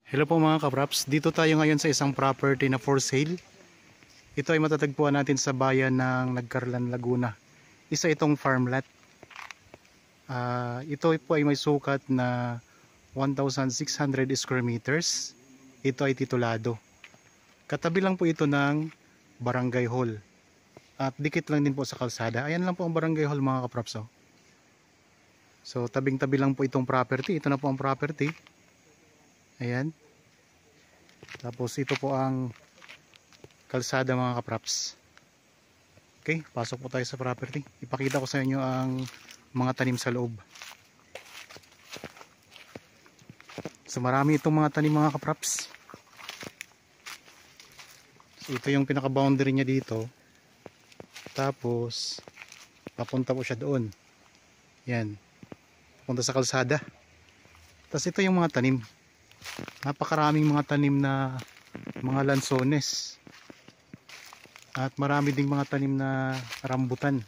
Hello po mga kapraps, dito tayo ngayon sa isang property na for sale. Ito ay matatagpuan natin sa bayan ng Nagcarlan, Laguna. Isa itong farmland. Ito po ay may sukat na 1,600 square meters. Ito ay titulado. Katabi lang po ito ng barangay hall. At dikit lang din po sa kalsada. Ayan lang po ang barangay hall mga kapraps. So tabing-tabi lang po itong property. Ito na po ang property. Ayan. Tapos ito po ang kalsada mga kapraps. Okay, pasok po tayo sa property. Ipakita ko sa inyo ang mga tanim sa loob. So marami itong mga tanim mga kapraps. So ito yung pinaka-boundary niya dito. Tapos papunta po siya doon. Yan. Papunta sa kalsada. Tapos ito yung mga tanim. Napakaraming mga tanim na mga lansones at marami ding mga tanim na rambutan.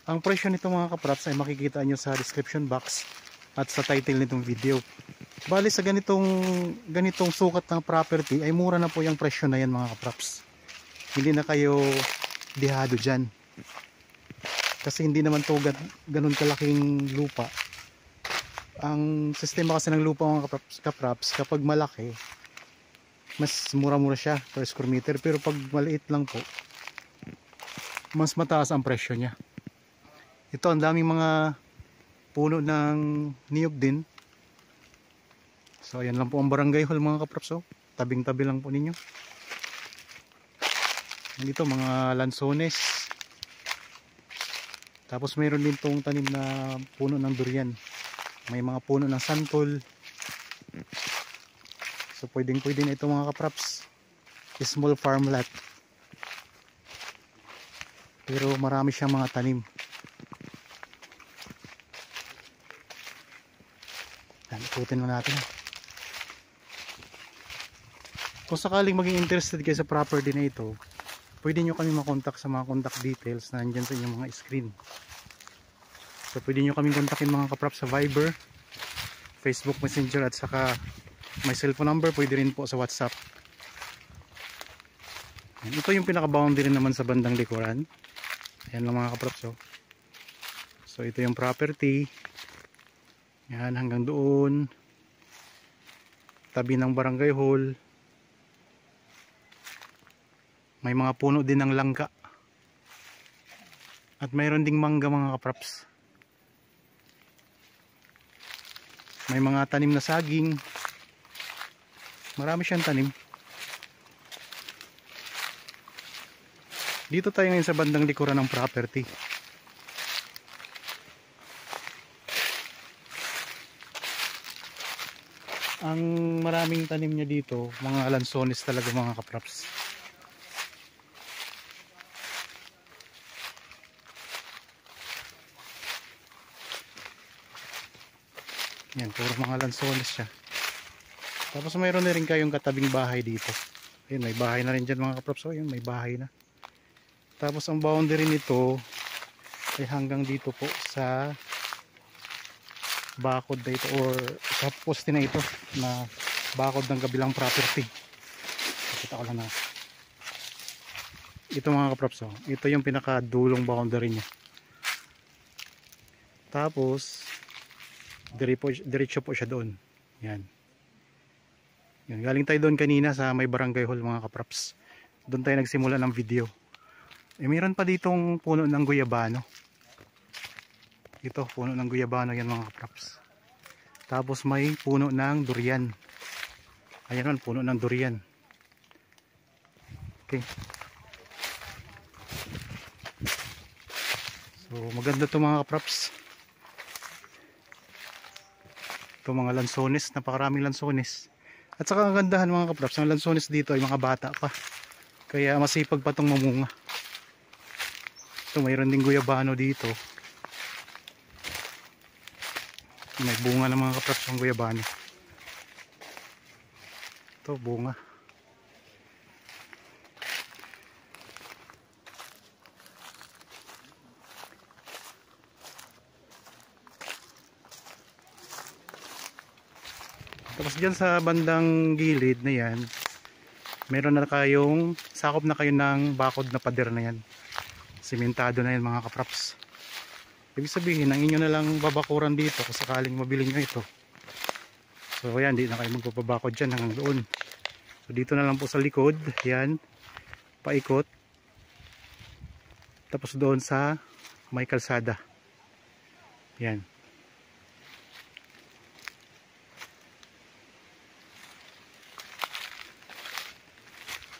Ang presyo nito mga kapraps ay makikita nyo sa description box at sa title nitong video. Bali sa ganitong sukat ng property ay mura na po yung presyo na yan mga kapraps. Hindi na kayo dihado dyan kasi hindi naman to ganun kalaking lupa. Ang sistema kasi ng lupa mga kapraps, kapag malaki mas mura-mura siya per square meter, pero pag maliit lang po mas mataas ang presyo niya. Ito ang daming mga puno ng niyog din. So ayan lang po ang barangay hall mga kapraps. Tabing-tabi lang po ninyo. Dito mga lansones. Tapos mayroon din tong tanim na puno ng durian. May mga puno ng santol. So pwedeng na ito mga kapraps. Small farm lot. Pero marami siyang mga tanim. Ikutin mo natin. Kung sakaling maging interested kayo sa property na ito, pwede nyo kami makontak sa mga contact details na nandyan sa inyong mga screen. So pwede nyo kaming kontakin mga kapraps sa Viber, Facebook Messenger at saka may cellphone number, pwede rin po sa WhatsApp. Yan. Ito yung pinaka-boundary naman sa bandang likuran. Ayan lang mga kapraps. So ito yung property. Yan hanggang doon. Tabi ng barangay hall. May mga puno din ng langka. At mayroon ding mangga mga kapraps. May mga tanim na saging. Marami siyang tanim. Dito tayo ngayon sa bandang likuran ng property. Ang maraming tanim niya dito, mga lansones talaga mga kapraps. Yan, puro mga lansones siya. Tapos mayroon na rin kayong katabing bahay dito. Ayun, may bahay na rin dyan mga kaprops. So, ayun, may bahay na. Tapos ang boundary nito ay hanggang dito po sa bakod na ito or sa poste na ito na bakod ng kabilang property. Kita ko lang na. Ito mga kaprops. Ito yung pinakadulong boundary niya. Tapos diretso po siya doon. Yan. Yan. Galing tayo doon kanina sa may barangay hall mga kapraps. Doon tayo nagsimula ng video. Mayroon pa ditong puno ng guyabano. Ito, puno ng guyabano yan mga kapraps. Tapos may puno ng durian. Ayan man, puno ng durian. Okay. So maganda to mga kapraps. Ito mga lansones, napakaraming lansones. At saka ang gandahan mga kapraps, ang lansones dito ay mga bata pa. Kaya masipag pa itong mamunga. Ito mayroon din guyabano dito. May bunga ng mga kapraps ng guyabano. Ito bunga. Tapos dyan sa bandang gilid na yan, meron na kayong, sakop na kayo ng bakod na pader na yan. Simentado na yan mga kapraps. Ibig sabihin, ang inyo na lang babakuran dito kung sakaling mabili nyo ito. So yan, di na kayo magpapabakod dyan hanggang doon. So dito na lang po sa likod, yan, paikot. Tapos doon sa may kalsada. Yan.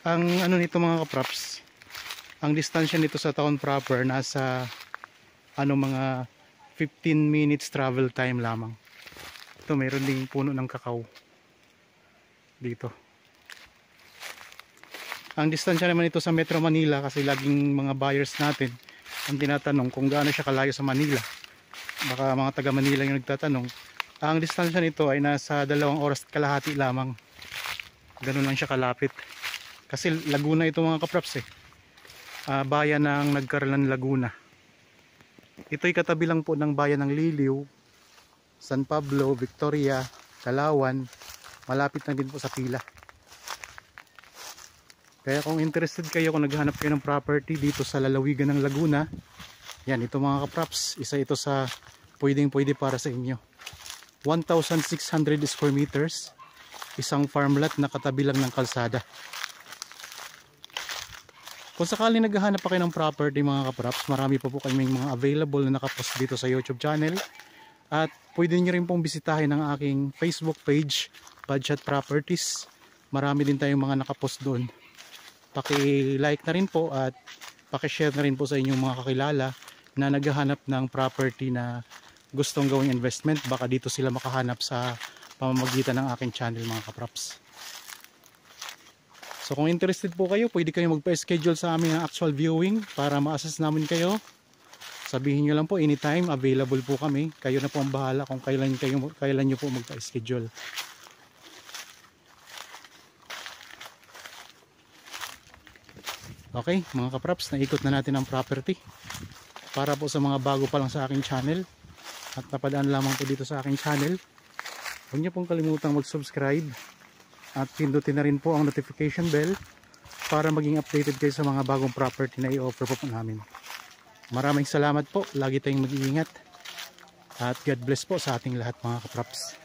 Ang ano nito mga kapraps, ang distansya nito sa town proper nasa ano mga 15 minutes travel time lamang. Ito mayroon ding puno ng kakao dito. Ang distansya naman ito sa Metro Manila, kasi laging mga buyers natin ang tinatanong kung gaano siya kalayo sa Manila. Baka mga taga Manila yung nagtatanong. Ang distansya nito ay nasa 2 oras at kalahati lamang. Ganun lang siya kalapit. Kasi Laguna ito mga kapraps bayan ng Nagcarlan, Laguna. Ito'y katabi lang po ng bayan ng Liliw, San Pablo, Victoria, Calauan. Malapit na din po sa pila. Kaya kung interested kayo, kung naghahanap kayo ng property dito sa lalawigan ng Laguna, yan, ito mga kapraps, isa ito sa pwede para sa inyo. 1,600 square meters, isang farmland na katabi lang ng kalsada. Kung sakaling naghahanap pa kayo ng property mga kapraps, marami pa po kaming mga available na nakapost dito sa YouTube channel. At pwede nyo rin pong bisitahin ang aking Facebook page, Budget Properties. Marami din tayong mga nakapost doon. Paki-like na rin po at paki-share na rin po sa inyong mga kakilala na naghahanap ng property na gustong gawing investment. Baka dito sila makahanap sa pamamagitan ng aking channel mga kapraps. So kung interested po kayo, pwede kayo magpa-schedule sa amin ng actual viewing para ma-assess namin kayo. Sabihin nyo lang po, anytime available po kami. Kayo na po ang bahala kung kailan nyo po magpa-schedule. Okay, mga kapraps, naikot na natin ang property. Para po sa mga bago pa lang sa aking channel at napadaan lamang po dito sa aking channel, huwag nyo pong kalimutang mag-subscribe at pindutin na rin po ang notification bell para maging updated kayo sa mga bagong property na i-offer po namin. Maraming salamat po, lagi tayong mag-iingat at God bless po sa ating lahat mga kapraps.